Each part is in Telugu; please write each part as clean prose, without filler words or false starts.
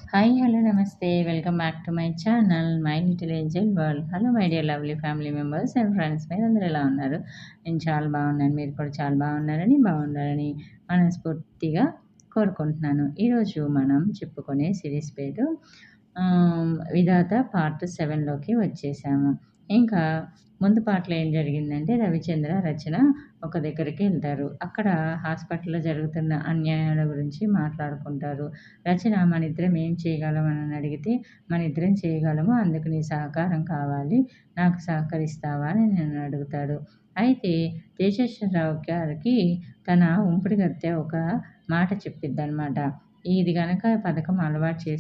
హాయ్, హలో, నమస్తే. Welcome back to my channel my little Angel world. Hello my dear lovely family members and friends, మీరందరూ ఎలా ఉన్నారు? నేను చాలా బాగున్నాను. మీరు కూడా చాలా బాగుండాలని మనస్ఫూర్తిగా కోరుకుంటున్నాను. ఈరోజు మనం చెప్పుకునే సిరీస్ పేరు విధాత పార్ట్ 7లోకి వచ్చేసాము. ఇంకా ముందు పార్ట్‌లో ఏం జరిగిందంటే, రవిచంద్ర, రచన ఒక దగ్గరికి వెళ్తారు. అక్కడ హాస్పిటల్‌లో జరుగుతున్న అన్యాయాల గురించి మాట్లాడుకుంటారు. రచన, మనిద్దరం ఏం చేయగలం అని అడిగితే, మనిద్దరం చేయగలము, అందుకు నీ సహకారం కావాలి, నాకు సహకరిస్తావా అని నన్ను అడుగుతాడు. అయితే తేజేశ్వరరావు గారికి తన ఉంపుడుగత్తె ఒక మాట చెప్పిద్దనమాట. ఇది గనక పథకం అలవాటు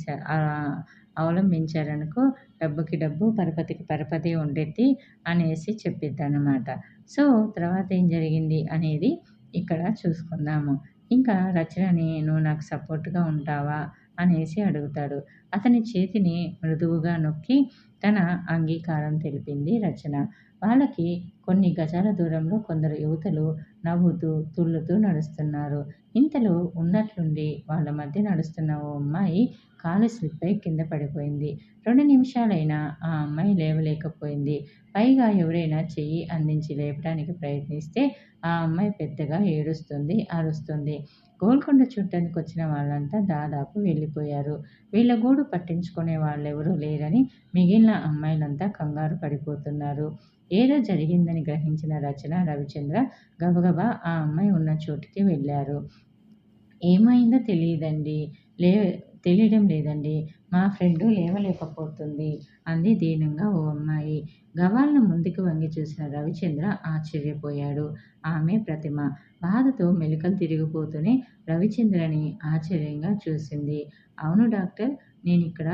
అవలంబించారనుకో, డబ్బుకి డబ్బు, పరపతికి పరపతి ఉండిద్ది అనేసి చెప్పిద్దనమాట. సో, తర్వాత ఏం జరిగింది అనేది ఇక్కడ చూసుకుందాము. ఇంకా రచనని, "నువ్వు నాకు సపోర్ట్‌గా ఉంటావా?" అనేసి అడుగుతాడు. అతని చేతిని మృదువుగా నొక్కి తన అంగీకారం తెలిపింది రచన. వాళ్ళకి కొన్ని గజాల దూరంలో కొందరు యువతులు నవ్వుతూ, తుళ్ళుతూ నడుస్తున్నారు. ఇంతలో ఉన్నట్లుండి వాళ్ళ మధ్య నడుస్తున్న ఓ అమ్మాయి కాలు స్లిప్ అయి కింద పడిపోయింది. 2 నిమిషాలైనా ఆ అమ్మాయి లేవలేకపోయింది. పైగా ఎవరైనా చెయ్యి అందించి లేపడానికి ప్రయత్నిస్తే ఆ అమ్మాయి పెద్దగా ఏడుస్తుంది, అరుస్తుంది. గోల్కొండ చూడ్డానికొచ్చిన వాళ్ళంతా దాదాపు వెళ్ళిపోయారు. వీళ్ళ గోడు పట్టించుకునే వాళ్ళెవరూ లేరని మిగిలిన అమ్మాయిలంతా కంగారు పడిపోతున్నారు. ఏదో జరిగిందని గ్రహించిన రచన, రవిచంద్ర గబగబా ఆ అమ్మాయి ఉన్న చోటికి వెళ్ళారు. "ఏమైందో తెలీదండి. లే తెలియడం లేదండి. మా ఫ్రెండు లేవలేకపోతుంది" అంది దీనంగా ఓ అమ్మాయి. గభాల్న ముందుకు వంగి చూసిన రవిచంద్ర ఆశ్చర్యపోయాడు. ఆమె ప్రతిమ. బాధతో మెలికలు తిరిగిపోతూనే రవిచంద్రని ఆశ్చర్యంగా చూసింది. "అవును డాక్టర్, నేనిక్కడ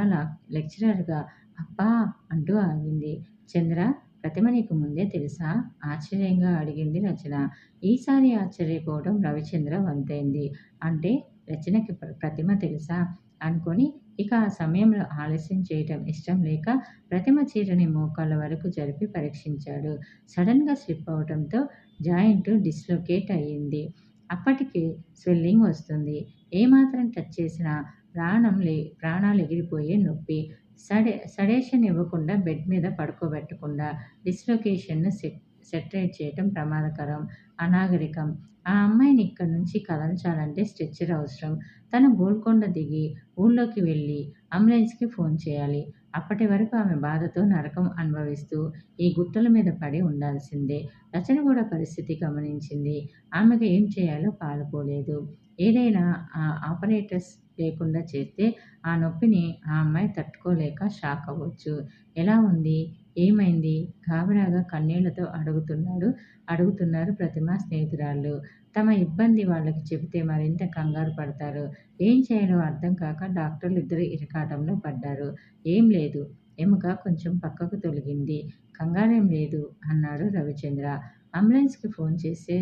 లెక్చరర్‌గా" "అబ్బా" అంటూ ఆగింది. "చంద్ర, ప్రతిమ నీకు ముందే తెలుసా?" ఆశ్చర్యంగా అడిగింది రచన. ఈసారి ఆశ్చర్యపోవడం రవిచంద్ర వంతైంది. "అంటే రచనకి ప్రతిమ తెలుసా?" అనుకొని ఇక ఆ సమయంలో ఆలస్యం చేయటం ఇష్టం లేక ప్రతిమ చీరని మోకాళ్ళ వరకు జరిపి పరీక్షించాడు. సడెన్‌గా స్లిప్ అవ్వటంతో జాయింట్ డిస్లొకేట్ అయింది. అప్పటికి స్వెల్లింగ్ వస్తుంది. ఏమాత్రం టచ్ చేసినా ప్రాణాలెగిరిపోయే నొప్పి. సడేషన్ ఇవ్వకుండా బెడ్ మీద పడుకోబెట్టకుండా డిస్లొకేషన్‌ను సెటరేట్ చేయటం ప్రమాదకరం, అనాగరికం. ఆ అమ్మాయిని ఇక్కడి నుంచి కదల్చాలంటే స్ట్రెచర్ అవసరం. తను గోల్కొండ దిగి ఊళ్ళోకి వెళ్ళి అంబులెన్స్‌కి ఫోన్ చేయాలి. అప్పటి వరకు ఆమె బాధతో నరకం అనుభవిస్తూ ఈ గుట్టల మీద పడి ఉండాల్సిందే. రచన కూడా పరిస్థితి గమనించింది. ఆమెకు ఏం చేయాలో పాలుపోలేదు. ఏదైనా ఆపరేటర్స్ లేకుండా చేస్తే ఆ నొప్పిని ఆ అమ్మాయి తట్టుకోలేక షాక్ అవ్వచ్చు. "ఎలా ఉంది? ఏమైంది?" గాబరాగా కన్నీళ్లతో అడుగుతున్నారు ప్రతిమ స్నేహితురాళ్ళు. తమ ఇబ్బంది వాళ్ళకి చెబితే మరింత కంగారు పడతారు. ఏం చేయాలో అర్థం కాక డాక్టర్లిద్దరూ ఇరకాటంలో పడ్డారు. "ఏం లేదు. ఎముక కొంచెం పక్కకు తొలగింది. కంగారేం లేదు" అన్నాడు రవిచంద్ర. "అంబులెన్స్‌కి ఫోన్ చేసి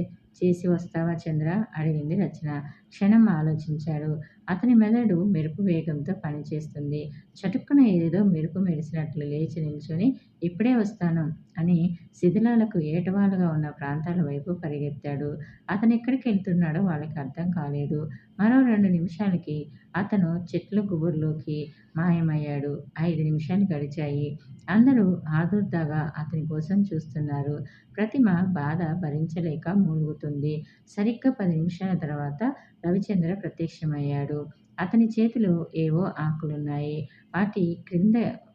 వస్తావా చంద్ర?" అడిగింది రచన. క్షణం ఆలోచించాడు. అతని మెదడు మెరుపు వేగంతో పనిచేస్తుంది. చటుక్కున ఏదో మెరుపు మెరిసినట్లు లేచి నిల్చొని, "ఇప్పుడే వస్తాను" అని శిథిలాలకు ఏటవాలుగా ఉన్న ప్రాంతాల వైపు పరిగెత్తాడు. అతనెక్కడికెళ్తున్నాడో వాళ్ళకి అర్థం కాలేదు. మరో 2 నిమిషాలకి అతను చెట్ల గుబురులోకి మాయమయ్యాడు. 5 నిమిషాలు గడిచాయి. అందరూ ఆదుర్దాగా అతని కోసం చూస్తున్నారు. ప్రతిమ బాధ భరించలేక మూలుగుతుంది. సరిగ్గా 10 నిమిషాల తర్వాత రవిచంద్ర ప్రత్యక్షమయ్యాడు. అతని చేతిలో ఏవో ఆకులున్నాయి.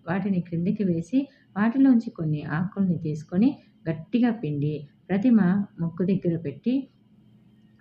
వాటిని క్రిందికి వేసి వాటిలోంచి కొన్ని ఆకుల్ని తీసుకొని గట్టిగా పిండి ప్రతిమ ముక్కు దగ్గర పెట్టి,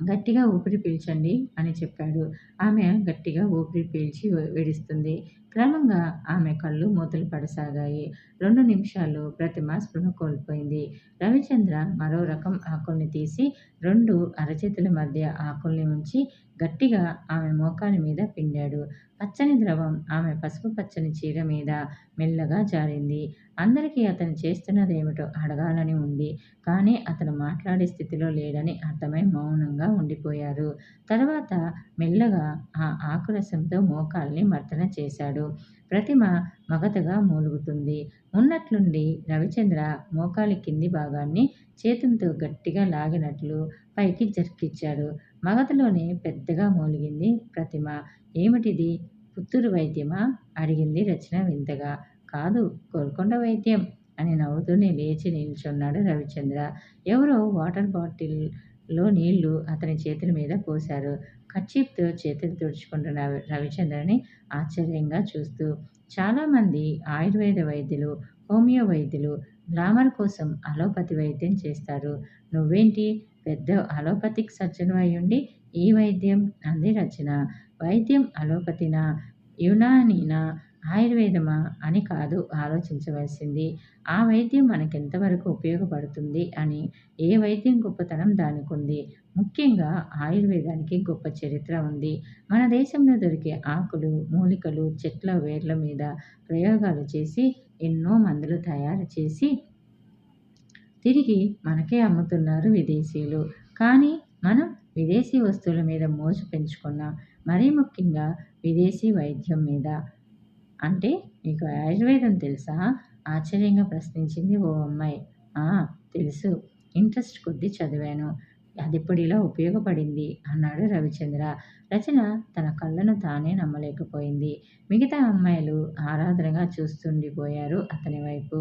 "గట్టిగా ఊపిరి పీల్చండి" అని చెప్పాడు. ఆమె గట్టిగా ఊపిరి పీల్చి విడుస్తుంది. క్రమంగా ఆమె కళ్ళు మూతలు పడసాగాయి. 2 నిమిషాల్లో ప్రతిమ స్పృహ కోల్పోయింది. రవిచంద్ర మరో రకం ఆకుల్ని తీసి 2 అరచేతుల మధ్య ఆకుల్ని ఉంచి గట్టిగా ఆమె మోకాలి మీద పిండాడు. పచ్చని ద్రవం ఆమె పసుపు పచ్చని చీర మీద మెల్లగా జారింది. అందరికీ అతను చేస్తున్నదేమిటో అడగాలని ఉంది. కానీ అతను మాట్లాడే స్థితిలో లేడని అర్థమై మౌనంగా ఉండిపోయారు. తర్వాత మెల్లగా ఆ ఆకురసంతో మోకాల్ని మర్దన చేశాడు. ప్రతిమ మగతగా మూలుగుతుంది. ఉన్నట్లుండి రవిచంద్ర మోకాలి కింది భాగాన్ని చేతులతో గట్టిగా లాగినట్లు పైకి జర్కిచ్చాడు. మగతలోనే పెద్దగా మూలిగింది ప్రతిమ. "ఏమిటిది?" పుత్తూరు వైద్యమా? అడిగింది రచన వింతగా. కాదు, గోల్కొండ వైద్యం అని నవ్వుతూనే లేచి నిల్చున్నాడు రవిచంద్ర. ఎవరో వాటర్ బాటిల్‌లో నీళ్లు అతని చేతుల మీద పోశారు. కర్చీఫ్‌తో చేతులు తుడుచుకుంటున్న రవిచంద్రని ఆశ్చర్యంగా చూస్తూ. చాలామంది ఆయుర్వేద వైద్యులు, హోమియో వైద్యులు గ్లామర్ కోసం అలోపతి వైద్యం చేస్తారు. నువ్వేంటి పెద్ద అలోపతిక్ సర్జన్ అయ్యుండి ఈ వైద్యం? అంది రచన. వైద్యం అలోపతినా? యునానీనా? ఆయుర్వేదమా? అని కాదు ఆలోచించవలసింది. ఆ వైద్యం మనకెంతవరకు ఉపయోగపడుతుంది అని. ఏ వైద్యం గొప్పతనం దానికుంది. ముఖ్యంగా ఆయుర్వేదానికి గొప్ప చరిత్ర ఉంది. మన దేశంలో దొరికే ఆకులు, మూలికలు, చెట్ల వేర్ల మీద ప్రయోగాలు చేసి ఎన్నో మందులు తయారు చేసి తిరిగి మనకే అమ్ముతున్నారు విదేశీయులు. కానీ మనం విదేశీ వస్తువుల మీద మోజు పెంచుకున్నాం. మరీ ముఖ్యంగా విదేశీ వైద్యం మీద. అంటే నీకు ఆయుర్వేదం తెలుసా? ఆశ్చర్యంగా ప్రశ్నించింది ఓ అమ్మాయి. ఆ! తెలుసు. ఇంట్రెస్ట్ కొద్దీ చదివాను. అదిప్పుడు ఇలా ఉపయోగపడింది అన్నాడు రవిచంద్ర. రచన తన కళ్ళను తానే నమ్మలేకపోయింది. మిగతా అమ్మాయిలు ఆరాధనగా చూస్తుండిపోయారు అతని వైపు.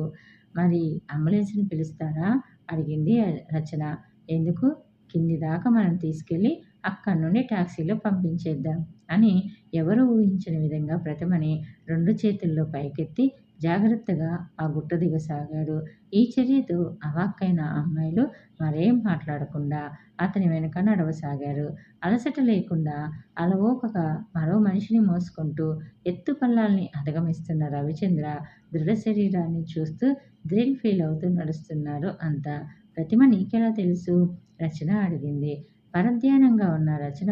మరి అంబులెన్స్‌ని పిలుస్తారా? అడిగింది రచన. ఎందుకు? కింది దాకా మనం తీసుకెళ్ళి అక్కడి నుండి టాక్సీలో పంపించేద్దాం అని ఎవరూ ఊహించని విధంగా ప్రతిమని 2 చేతుల్లో పైకెత్తి జాగ్రత్తగా ఆ గుట్ట దిగసాగాడు. ఈ చర్యతో అవాక్కైన అమ్మాయిలు మరేం మాట్లాడకుండా అతని వెనుక నడవసాగారు. అలసట లేకుండా అలవోకగా మరో మనిషిని మోసుకుంటూ ఎత్తుపల్లాల్ని అధిగమిస్తున్న రవిచంద్ర దృఢ శరీరాన్ని చూస్తూ థ్రిల్ ఫీల్ అవుతూ నడుస్తున్నారు అంతా. ప్రతిమ నీకెలా తెలుసు? రచన అడిగింది. పరధ్యానంగా ఉన్న రచన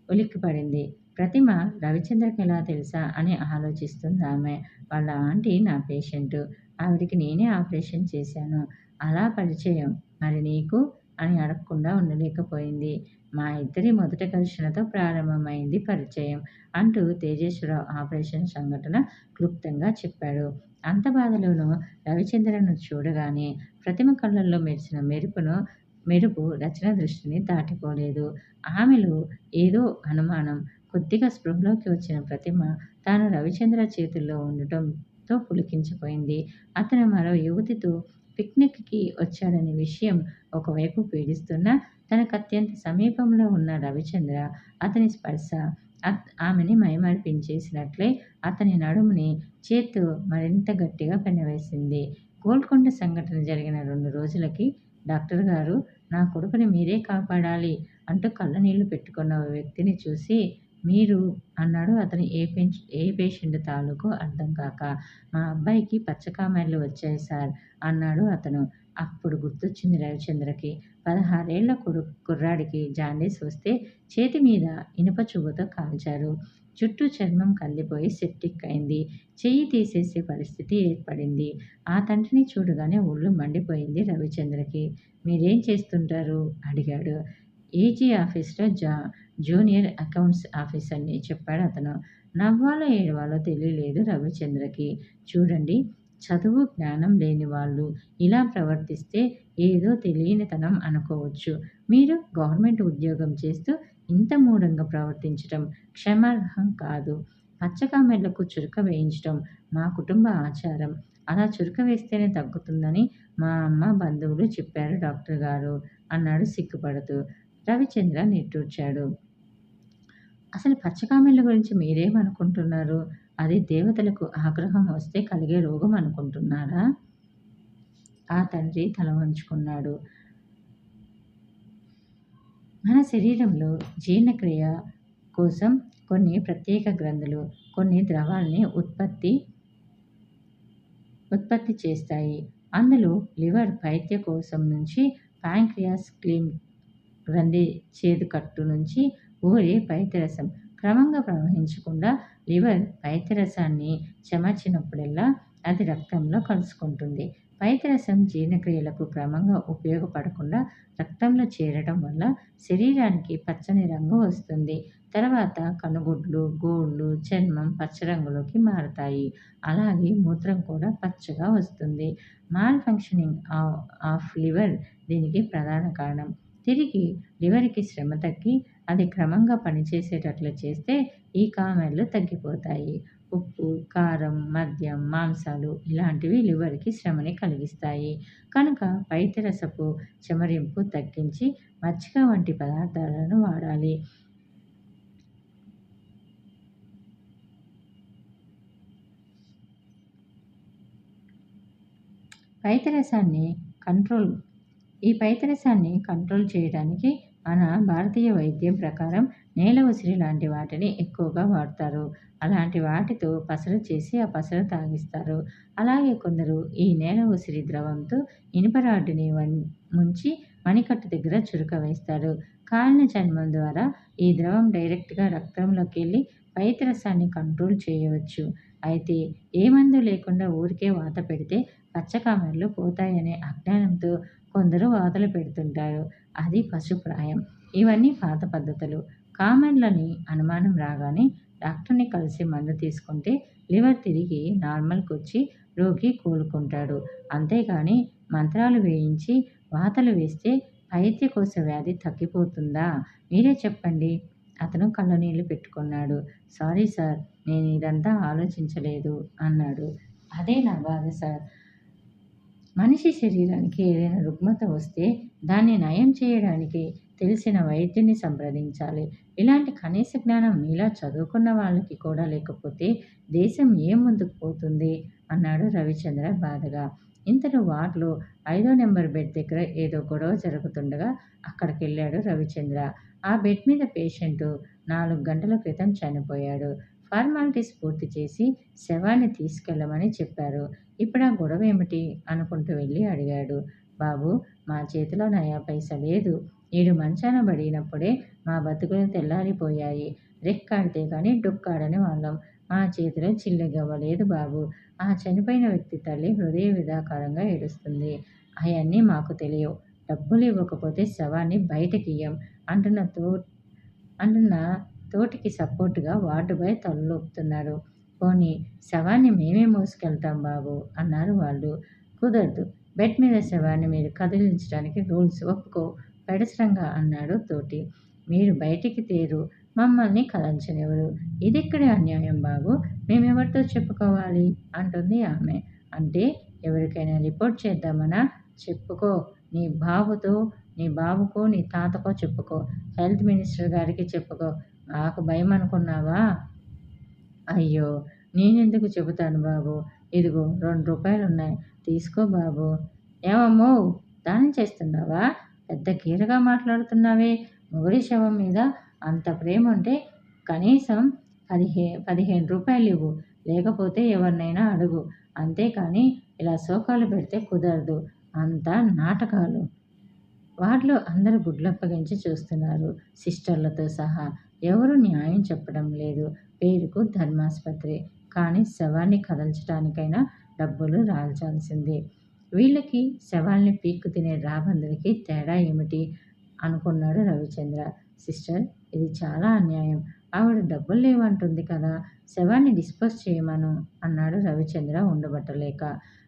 ఉలిక్కిపడింది. ప్రతిమ రవిచంద్రకెలా తెలుసా అని ఆలోచిస్తుందామె. వాళ్ళ ఆంటీ నా పేషెంటు. ఆవిడకి నేనే ఆపరేషన్ చేశాను. అలా పరిచయం. మరి నీకు? అని అడగకుండా ఉండలేకపోయింది. మా ఇద్దరి మొదటి ఘర్షణతో ప్రారంభమైంది పరిచయం అంటూ తేజేశ్వరరావు ఆపరేషన్ సంఘటన క్లుప్తంగా చెప్పాడు. అంత బాధలోనూ రవిచంద్రను చూడగానే ప్రతిమ కళ్ళల్లో మెరిసిన మెరుపు రచన దృష్టిని దాటిపోలేదు. ఆమెలో ఏదో అనుమానం. కొద్దిగా స్పృహలోకి వచ్చిన ప్రతిమ తాను రవిచంద్ర చేతుల్లో ఉండటంతో పులకించిపోయింది. అతను మరో యువతితో పిక్నిక్‌కి వచ్చాడనే విషయం ఒకవైపు పీడిస్తున్నా, తనకత్యంత సమీపంలో ఉన్న రవిచంద్ర, అతని స్పర్శ ఆమెని మైమరిపించేసినట్లై అతని నడుముని చేత్తో మరింత గట్టిగా పెనవేసింది. గోల్కొండ సంఘటన జరిగిన 2 రోజులకి డాక్టర్ గారు, నా కొడుకుని మీరే కాపాడాలి అంటూ కళ్ళనీళ్లు పెట్టుకున్న ఓ వ్యక్తిని చూసి, మీరు అన్నాడు అతను ఏ పేషెంట్ తాలూకో అర్థం కాక. మా అబ్బాయికి పచ్చకామెర్లు వచ్చాయి సార్ అన్నాడు అతను. అప్పుడు గుర్తొచ్చింది రవిచంద్రకి. 16 ఏళ్ల కుర్రాడికి జాండీస్ వస్తే చేతి మీద ఇనుప చువ్వతో కాల్చారు. చుట్టూ చర్మం కందిపోయి సెప్టిక్ అయింది. చెయ్యి తీసేసే పరిస్థితి ఏర్పడింది. ఆ తండ్రిని చూడగానే ఒళ్ళు మండిపోయింది రవిచంద్రకి. మీరేం చేస్తుంటారు? అడిగాడు. ఏజీ ఆఫీస్‌లో జూనియర్ అకౌంట్స్ ఆఫీసర్‌ని చెప్పాడతను. నవ్వాలో ఏడవాలో తెలియలేదు రవిచంద్రకి. చూడండి, చదువు, జ్ఞానం లేని వాళ్ళు ఇలా ప్రవర్తిస్తే ఏదో తెలియనితనం అనుకోవచ్చు. మీరు గవర్నమెంట్ ఉద్యోగం చేస్తూ ఇంత మూఢంగా ప్రవర్తించటం క్షమార్హం కాదు. పచ్చకామెర్లకు చురక వేయించటం మా కుటుంబ ఆచారం. అలా చురక వేస్తేనే తగ్గుతుందని మా అమ్మ, బంధువులు చెప్పారు డాక్టర్ గారు అన్నాడు సిగ్గుపడుతూ. రవిచంద్ర నిట్టూర్చాడు. అసలు పచ్చకామెర్ల గురించి మీరేమనుకుంటున్నారు? అది దేవతలకు ఆగ్రహం వస్తే కలిగే రోగం అనుకుంటున్నారా? ఆ తండ్రి తల వంచుకున్నాడు. మన శరీరంలో జీర్ణక్రియ కోసం కొన్ని ప్రత్యేక గ్రంథులు, కొన్ని ద్రవాల్ని ఉత్పత్తి చేస్తాయి. అందులో లివర్ పైత్య కోశం నుంచి పాంక్రియాస్ గ్రంథి చేదుకట్టు నుంచి ఊరే పైత్యరసం క్రమంగా ప్రవహించకుండా లివర్ పైత్యరసాన్ని చెమర్చినప్పుడల్లా అది రక్తంలో కలుసుకుంటుంది. పైత్యరసం జీర్ణక్రియలకు క్రమంగా ఉపయోగపడకుండా రక్తంలో చేరడం వల్ల శరీరానికి పచ్చని రంగు వస్తుంది. తర్వాత కనుగుడ్లు, గోళ్ళు, చర్మం పచ్చ రంగులోకి మారతాయి. అలాగే మూత్రం కూడా పచ్చగా వస్తుంది. మాల్ ఫంక్షనింగ్ ఆఫ్ లివర్ దీనికి ప్రధాన కారణం. తిరిగి లివర్‌కి శ్రమ తగ్గి అది క్రమంగా పనిచేసేటట్లు చేస్తే ఈ కామెర్లు తగ్గిపోతాయి. ఉప్పు, కారం, మద్యం, మాంసాలు ఇలాంటివి లివర్‌కి శ్రమని కలిగిస్తాయి. కనుక పైత్యరసపు చెమరింపు తగ్గించి మజ్జిగ వంటి పదార్థాలను వాడాలి. పైత్యరసాన్ని కంట్రోల్ ఈ పైత్యరసాన్ని కంట్రోల్ చేయడానికి మన భారతీయ వైద్యం ప్రకారం నేల ఉసిరి లాంటి వాటిని ఎక్కువగా వాడతారు. అలాంటి వాటితో పసరు చేసి ఆ పసరు తాగిస్తారు. అలాగే కొందరు ఈ నేల ఉసిరి ద్రవంతో ఇనుప రాడ్డుని ముంచి మణికట్టు దగ్గర చురక వేస్తారు. కాలిన చర్మం ద్వారా ఈ ద్రవం డైరెక్ట్‌గా రక్తంలోకి వెళ్ళి పైత్యరసాన్ని కంట్రోల్ చేయవచ్చు. అయితే ఏ మందు లేకుండా ఊరికే వాత పెడితే పచ్చకామెర్లు పోతాయనే అజ్ఞానంతో కొందరు వాతలు పెడుతుంటారు. అది పశుప్రాయం. ఇవన్నీ పాత పద్ధతులు. కామెర్లని అనుమానం రాగానే డాక్టర్‌ని కలిసి మందు తీసుకుంటే లివర్ తిరిగి నార్మల్‌కొచ్చి రోగి కోలుకుంటాడు. అంతేగాని మంత్రాలు వేయించి వాతలు వేస్తే పైత్యకోశ వ్యాధి తగ్గిపోతుందా? మీరే చెప్పండి. అతను కళ్ళనీళ్లు పెట్టుకున్నాడు. సారీ సార్, నేను ఇదంతా ఆలోచించలేదు అన్నాడు. అదే నా బాధ సార్. మనిషి శరీరానికి ఏదైనా రుగ్మత వస్తే దాన్ని నయం చేయడానికి తెలిసిన వైద్యుని సంప్రదించాలి. ఇలాంటి కనీస జ్ఞానం మీలా చదువుకున్న వాళ్ళకి కూడా లేకపోతే దేశం ఏం ముందుకు పోతుంది అన్నాడు రవిచంద్ర బాధగా. ఇంతలో వార్డులో 5వ నెంబర్ బెడ్ దగ్గర ఏదో గొడవ జరుగుతుండగా అక్కడికెళ్ళాడు రవిచంద్ర. ఆ బెడ్ మీద పేషెంటు 4 గంటల క్రితం చనిపోయాడు. ఫార్మాలిటీస్ పూర్తి చేసి శవాన్ని తీసుకెళ్ళమని చెప్పారు. ఇప్పుడా గొడవేమిటి అనుకుంటూ వెళ్ళి అడిగాడు. బాబూ, మా చేతిలో నయా పైసా లేదు. ఈడు మంచాన పడినప్పుడే మా బతుకులు తెల్లారిపోయాయి. రెక్కాడితే గాని డొక్కాడని వాళ్ళం. మా చేతిలో చిల్లిగవ్వ లేదు బాబూ. ఆ చనిపోయిన వ్యక్తి తల్లి హృదయ విదారకంగా ఏడుస్తుంది. అయన్నీ మాకు తెలియవు. డబ్బులు ఇవ్వకపోతే శవాన్ని బయటకియ్యం అంటున్న తోటికి సపోర్టుగా వార్డు బాయ్ తలూపుతున్నాడు. పోనీ శవాన్ని మేమే మోసుకెళ్తాం బాబూ అన్నారు వాళ్ళు. కుదరదు. బెడ్ మీద శవాన్ని మీరు కదిలించడానికి రూల్స్ ఒప్పుకోవు పెడసరంగా అన్నాడు తోటి. మీరు బయటికి తేరు, మమ్మల్ని కదల్చనివ్వరు. ఇదెక్కడి అన్యాయం బాబూ, మేమెవరితో చెప్పుకోవాలి అంటుంది ఆమె. అంటే ఎవరికైనా రిపోర్ట్ చేద్దామనా? చెప్పుకో, నీ బాబుకో నీ తాతకో చెప్పుకో. హెల్త్ మినిస్టర్ గారికి చెప్పుకో. నాకు భయం అనుకున్నావా? అయ్యో, నేనెందుకు చెబుతాను బాబూ. ఇదిగో రూ. 2 తీసుకో బాబూ. ఏమమ్మో, దానం చేస్తున్నావా? పెద్ద కీరగా మాట్లాడుతున్నావే. మొగుడి శవం మీద అంత ప్రేముంటే కనీసం 15 ఇవ్వు. లేకపోతే ఎవరినైనా అడుగు. అంతేకాని ఇలా శోకాలు పెడితే కుదరదు. అంతా నాటకాలు. వార్డులో అందరూ గుడ్లప్పగించి చూస్తున్నారు, సిస్టర్లతో సహా. ఎవరూ న్యాయం చెప్పడం లేదు. పేరుకు ధర్మాసుపత్రి. కానీ శవాన్ని కదల్చడానికైనా డబ్బులు రాల్చాల్సిందే. వీళ్ళకి శవాల్ని పీక్కు తినే రాబందులకి తేడా ఏమిటి అనుకున్నాడు రవిచంద్ర. సిస్టర్, ఇది చాలా అన్యాయం. ఆవిడ డబ్బులు లేవంటుంది కదా, శవాన్ని డిస్పోజ్ చేయమను అన్నాడు రవిచంద్ర ఉండబట్టలేక.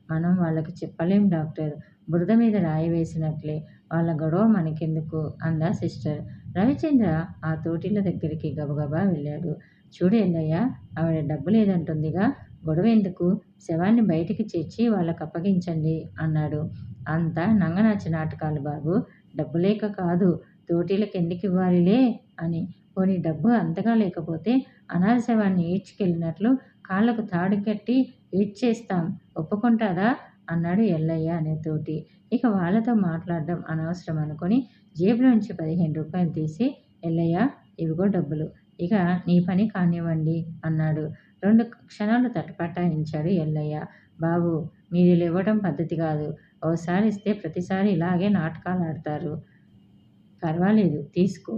మనం వాళ్ళకి చెప్పలేం డాక్టర్. బురద మీద రాయి వేసినట్లే. వాళ్ళ గొడవ మనకెందుకు అందా సిస్టర్. రవిచంద్ర ఆ తోటిల దగ్గరికి గబగబా వెళ్ళాడు. చూడు ఎల్లయ్య, ఆవిడ డబ్బు లేదంటుందిగా, గొడవ ఎందుకు? శవాన్ని బయటికి చేర్చి వాళ్ళకప్పగించండి అన్నాడు. అంతా నంగనాచి నాటకాలు బాబూ. డబ్బు లేక కాదు, తోటీలకెందుకివ్వాలిలే అని. పోనీ డబ్బు అంతగా లేకపోతే అనాథ శవాన్ని ఈడ్చుకెళ్ళినట్లు కాళ్ళకు తాడు కట్టి ఈడ్చేస్తాం, ఒప్పుకుంటాదా అన్నాడు ఎల్లయ్య అనే తోటి. ఇక వాళ్ళతో మాట్లాడడం అనవసరం అనుకుని జేబులోంచి రూ. 15 తీసి, ఎల్లయ్య, ఇవిగో డబ్బులు. ఇక నీ పని కానివ్వండి అన్నాడు. 2 క్షణాలు తటపటాయించాడు ఎల్లయ్య. బాబూ, మీరిలా ఇవ్వడం పద్ధతి కాదు. ఓసారి ఇస్తే ప్రతిసారి ఇలాగే నాటకాలాడతారు. పర్వాలేదు, తీసుకో.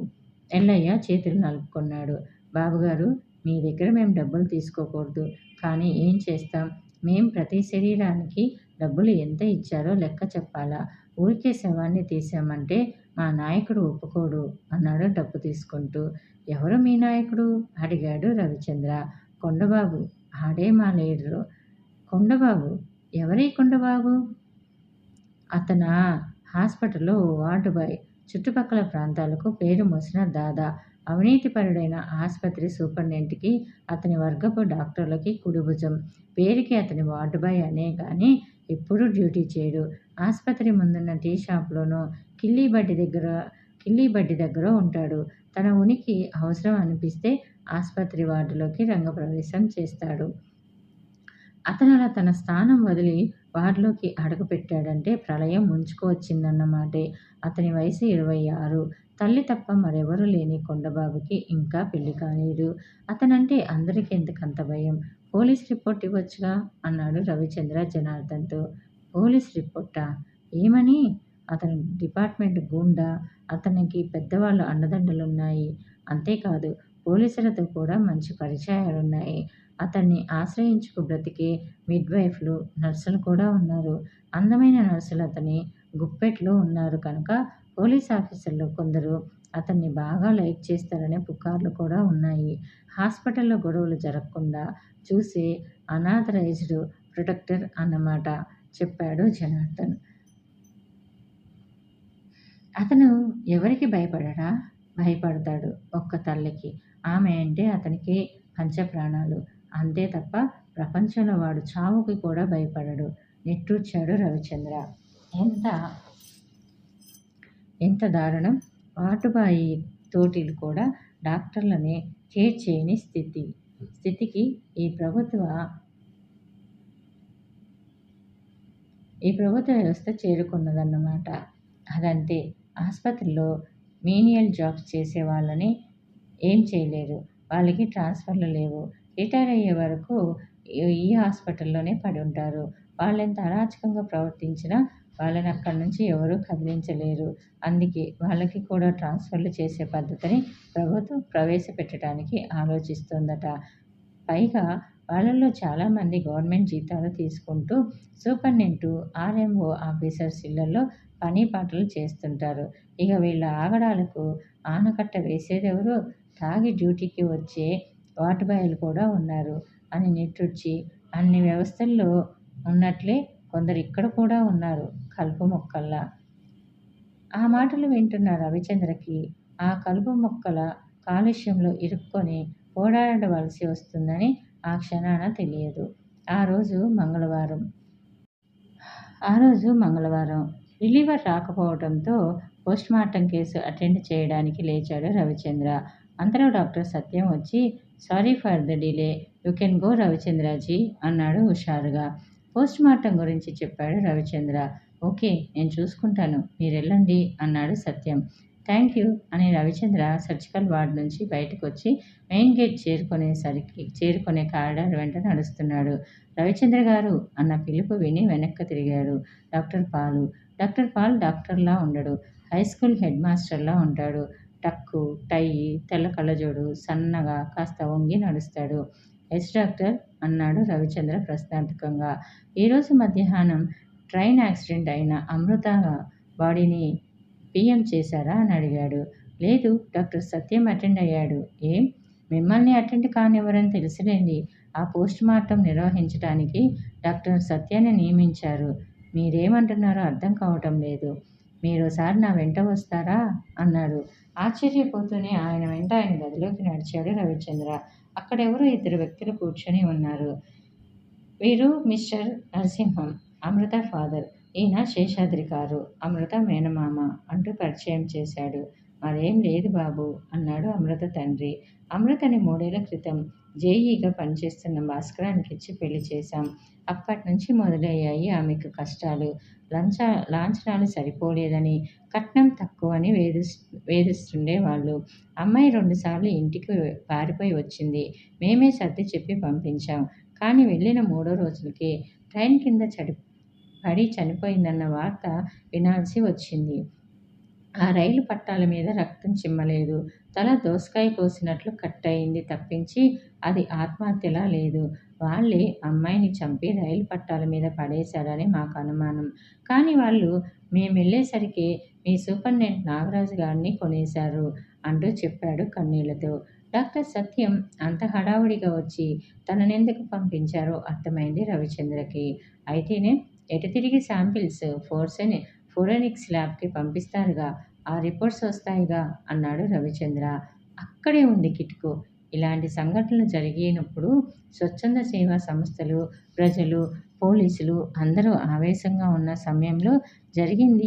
ఎల్లయ్య చేతులు నలుపుకున్నాడు. బాబుగారు, మీ దగ్గర మేము డబ్బులు తీసుకోకూడదు. కానీ ఏం చేస్తాం? మేం ప్రతి శరీరానికి డబ్బులు ఎంత ఇచ్చారో లెక్క చెప్పాలా? ఊరికే శవాన్ని తీశామంటే మా నాయకుడు ఒప్పుకోడు అన్నాడు డబ్బు తీసుకుంటూ. ఎవరు మీ నాయకుడు అడిగాడు రవిచంద్ర. కొండబాబు, ఆడే మా లీడరు. కొండబాబు? ఎవరీ కొండబాబు? అతనా? హాస్పిటల్లో ఓ వార్డు బాయ్. చుట్టుపక్కల ప్రాంతాలకు పేరు మోసిన దాదా. అవినీతిపరుడైన ఆసుపత్రి సూపరింటెండెంట్కి, అతని వర్గపు డాక్టర్లకి కుడిభుజం. పేరుకి అతని వార్డు బాయ్ అనే గాని ఎప్పుడూ డ్యూటీ చేయడు. ఆసుపత్రి ముందున్న టీ షాపులోనో, కిల్లీ బడ్డి దగ్గర ఉంటాడు. తన ఉనికి అవసరం అనిపిస్తే ఆసుపత్రి వార్డులోకి రంగప్రవేశం చేస్తాడు. అతనలా తన స్థానం వదిలి వార్డులోకి అడుగుపెట్టాడంటే ప్రళయం ముంచుకు వచ్చిందన్నమాటే. అతని వయసు 26. తల్లి తప్ప మరెవరూ లేని కొండబాబుకి ఇంకా పెళ్లి కాలేదు. అతనంటే అందరికెందుకంత భయం? పోలీస్ రిపోర్ట్ ఇవ్వొచ్చుగా అన్నాడు రవిచంద్ర జనార్దన్తో. పోలీస్ రిపోర్టా? ఏమని? అతను డిపార్ట్మెంట్ గూండా. అతనికి పెద్దవాళ్ళ అండదండలున్నాయి. అంతేకాదు పోలీసులతో కూడా మంచి పరిచయాలున్నాయి. అతన్ని ఆశ్రయించుకు బ్రతికే మిడ్వైఫ్లు, నర్సులు కూడా ఉన్నారు. అందమైన నర్సులు అతని గుప్పెట్లో ఉన్నారు కనుక పోలీస్ ఆఫీసర్లు కొందరు అతన్ని బాగా లైక్ చేస్తారనే పుకార్లు కూడా ఉన్నాయి. హాస్పిటల్లో గొడవలు జరగకుండా చూసే అనాథరైజ్డ్ ప్రొటెక్టర్ అన్నమాట చెప్పాడు జనార్దన్. అతను ఎవరికి భయపడడా? భయపడతాడు. ఒక్క తల్లికి. ఆమె అంటే అతనికి పంచప్రాణాలు. అంతే తప్ప ప్రపంచంలో వాడు చావుకి కూడా భయపడడు నిట్టూర్చాడు రవిచంద్ర. ఎంత దారుణం! వార్డుబాయి తోటీలు కూడా డాక్టర్లనే కేర్ చేయని స్థితికి ఈ ప్రభుత్వ వ్యవస్థ చేరుకున్నదన్నమాట. అదంతే. ఆస్పత్రిలో మీనియల్ జాబ్స్ చేసే వాళ్ళని ఏం చేయలేరు. వాళ్ళకి ట్రాన్స్ఫర్లు లేవు. రిటైర్ అయ్యే వరకు ఈ హాస్పిటల్లోనే పడి ఉంటారు. వాళ్ళెంత అరాచకంగా ప్రవర్తించినా వాళ్ళని అక్కడి నుంచి ఎవరూ కదిలించలేరు. అందుకే వాళ్ళకి కూడా ట్రాన్స్ఫర్లు చేసే పద్ధతిని ప్రభుత్వం ప్రవేశపెట్టడానికి ఆలోచిస్తోందట. పైగా వాళ్ళల్లో చాలామంది గవర్నమెంట్ జీతాలు తీసుకుంటూ సూపరింటెండెంట్, ఆర్ఎంఓ ఆఫీసర్స్ ఇళ్లల్లో పని పాటలు చేస్తుంటారు. ఇక వీళ్ళ ఆగడాలకు ఆనకట్ట వేసేదెవరు? తాగి డ్యూటీకి వచ్చే వార్డుబాయ్లు కూడా ఉన్నారు అని నిట్టూర్చి, అన్ని వ్యవస్థల్లో ఉన్నట్లే కొందరు ఇక్కడ కూడా ఉన్నారు కలుపు మొక్కల్లా. ఆ మాటలు వింటున్న రవిచంద్రకి ఆ కలుపు మొక్కల కాలుష్యంలో ఇరుక్కొని పోరాడవలసి వస్తుందని ఆ క్షణాన తెలియదు. ఆ రోజు మంగళవారం. రిలీవర్ రాకపోవడంతో పోస్టుమార్టం కేసు అటెండ్ చేయడానికి లేచాడు రవిచంద్ర. అంతలో డాక్టర్ సత్యం వచ్చి, sorry for the delay, you can go Ravichandraji అన్నాడు హుషారుగా. పోస్టుమార్టం గురించి చెప్పాడు రవిచంద్ర. ఓకే, నేను చూసుకుంటాను, మీరెళ్ళండి అన్నాడు సత్యం. థ్యాంక్ యూ అని రవిచంద్ర సర్జికల్ వార్డ్ నుంచి బయటకు వచ్చి మెయిన్ గేట్ చేరుకునే కారిడార్ వెంట నడుస్తున్నాడు. రవిచంద్ర గారు అన్న పిలుపు విని వెనక్కి తిరిగాడు. డాక్టర్ పాలు. డాక్టర్ పాల్ డాక్టర్లా ఉండడు. హై స్కూల్ హెడ్ మాస్టర్లా ఉంటాడు. టక్కు, టై, తెల్ల కళ్ళజోడు, సన్నగా కాస్త వంగి నడుస్తాడు. ఎస్ డాక్టర్ అన్నాడు రవిచంద్ర ప్రశ్నార్థకంగా. ఈరోజు మధ్యాహ్నం ట్రైన్ యాక్సిడెంట్ అయిన అమృత బాడీని పిఎం చేశారా అని అడిగాడు. లేదు, డాక్టర్ సత్యం అటెండ్ అయ్యాడు. ఏం? మిమ్మల్ని అటెండ్ కానివ్వరని తెలుసులేండి. ఆ పోస్ట్ మార్టం నిర్వహించడానికి డాక్టర్ సత్యాన్ని నియమించారు. మీరేమంటున్నారో అర్థం కావటం లేదు. మీరోసారి నా వెంట వస్తారా అన్నాడు. ఆశ్చర్యపోతూనే ఆయన వెంట ఆయన గదిలోకి నడిచాడు రవిచంద్ర. అక్కడెవరో ఇద్దరు వ్యక్తులు కూర్చొని ఉన్నారు. వీరు మిస్టర్ నరసింహం, అమృత ఫాదర్. ఈయన శేషాద్రి గారు, అమృత మేనమామ అంటూ పరిచయం చేశాడు. మరేం లేదు బాబు అన్నాడు అమృత తండ్రి. అమృతని 3 ఏళ్ల క్రితం జేఈగా పనిచేస్తున్న భాస్కరానికిచ్చి పెళ్లి చేశాం. అప్పట్నుంచి మొదలయ్యాయి ఆమెకు కష్టాలు. లాంఛనాలు సరిపోలేదని, కట్నం తక్కువని వేధిస్తుండేవాళ్ళు. అమ్మాయి 2 సార్లు ఇంటికి పారిపోయి వచ్చింది. మేమే సర్ది చెప్పి పంపించాం. కానీ వెళ్ళిన 3వ రోజులకే ట్రైన్ కింద పడి చనిపోయిందన్న వార్త వినాల్సి వచ్చింది. ఆ రైలు పట్టాల మీద రక్తం చిమ్మలేదు. తల దోసకాయ కోసినట్లు కట్ అయింది తప్పించి అది ఆత్మహత్యలా లేదు. వాళ్ళే అమ్మాయిని చంపి రైలు పట్టాల మీద పడేశారని మాకు అనుమానం. కానీ వాళ్ళు మేమెళ్ళేసరికే మీ సూపరింటెండెంట్ నాగరాజు గారిని కొనేశారు అంటూ చెప్పాడు కన్నీళ్లతో. డాక్టర్ సత్యం అంత హడావుడిగా వచ్చి తననెందుకు పంపించారో అర్థమైంది రవిచంద్రకి. అయితేనే ఎటు తిరిగి శాంపిల్స్ ఫోరెనిక్స్ ల్యాబ్కి పంపిస్తారుగా, ఆ రిపోర్ట్స్ వస్తాయిగా అన్నాడు రవిచంద్ర. అక్కడే ఉంది కిటుకు. ఇలాంటి సంఘటనలు జరిగినప్పుడు స్వచ్ఛంద సేవా సంస్థలు, ప్రజలు, పోలీసులు అందరూ ఆవేశంగా ఉన్న సమయంలో జరిగింది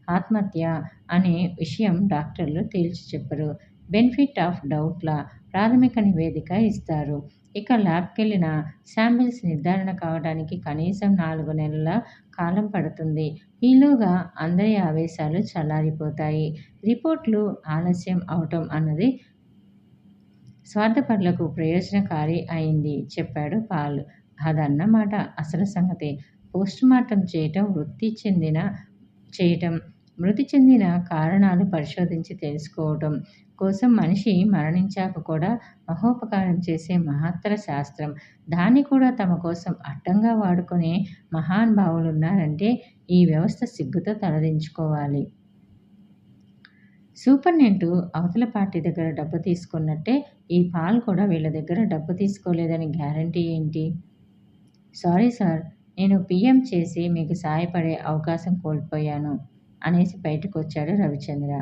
ఆత్మహత్య అనే విషయం డాక్టర్లు తేల్చి చెప్పరు. బెనిఫిట్ ఆఫ్ డౌట్‌లా ప్రాథమిక నివేదిక ఇస్తారు. ఇక ల్యాబ్‌కెళ్ళిన శాంపిల్స్ నిర్ధారణ కావడానికి కనీసం 4 నెలల కాలం పడుతుంది. ఈలోగా అందరి ఆవేశాలు చల్లారిపోతాయి. రిపోర్ట్‌లు ఆలస్యం అవటం అన్నది స్వార్థపరులకు ప్రయోజనకారి అయింది చెప్పాడు పాల్. అదన్నమాట అసలు సంగతి. పోస్టుమార్టం చేయటం, మృతి చెందిన కారణాలు పరిశోధించి తెలుసుకోవటం కోసం మనిషి మరణించాక కూడా మహోపకారం చేసే మహత్తర శాస్త్రం. దాన్ని కూడా తమ కోసం అడ్డంగా వాడుకునే మహానుభావులున్నారంటే ఈ వ్యవస్థ సిగ్గుతో తలదించుకోవాలి. సూపరింటెండెంట్ అవతల పార్టీ దగ్గర డబ్బు తీసుకున్నట్టే ఈ పాల్ కూడా వీళ్ళ దగ్గర డబ్బు తీసుకోలేదని గ్యారంటీ ఏంటి? సారీ సార్, నేను పీఎం చేసి మీకు సాయపడే అవకాశం కోల్పోయాను అనేసి బయటకొచ్చాడు రవిచంద్ర.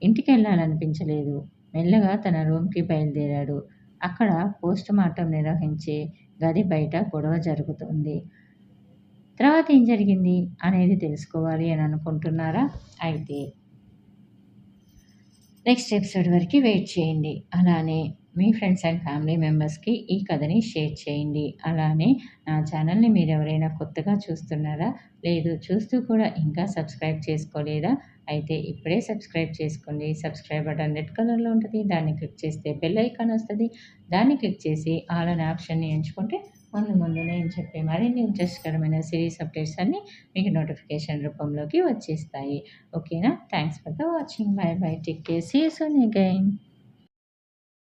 ఇంటికెళ్ళాలనిపించలేదు. మెల్లగా తన రూమ్‌కి బయలుదేరాడు. అక్కడ పోస్టుమార్టం నిర్వహించే గది బయట గొడవ జరుగుతోంది. తర్వాత ఏం జరిగింది అనేది తెలుసుకోవాలి అని అనుకుంటున్నారా? అయితే నెక్స్ట్ ఎపిసోడ్ వరకు వెయిట్ చేయండి. అలానే మీ ఫ్రెండ్స్ అండ్ ఫ్యామిలీ మెంబర్స్‌కి ఈ కథని షేర్ చేయండి. అలానే నా ఛానల్‌ని మీరెవరైనా కొత్తగా చూస్తున్నారా? లేదు చూస్తూ కూడా ఇంకా సబ్స్క్రైబ్ చేసుకోలేదా? అయితే ఇప్పుడే సబ్స్క్రైబ్ చేసుకోండి. సబ్స్క్రైబ్ బటన్ రెడ్ కలర్‌లో ఉంటది. దాన్ని క్లిక్ చేస్తే బెల్ ఐకాన్ వస్తది. దాన్ని క్లిక్ చేసి ఆల్ అనే ఆప్షన్‌ని ఎంచుకుంటే ముందు నేను చెప్పే మరిన్ని ఇంట్రెస్ట్‌కరమైన సీరీస్ అప్డేట్స్ అన్నీ మీకు నోటిఫికేషన్ రూపంలోకి వచ్చేస్తాయి. ఓకేనా? Thanks for the watching. Bye bye. Take care. See you soon again.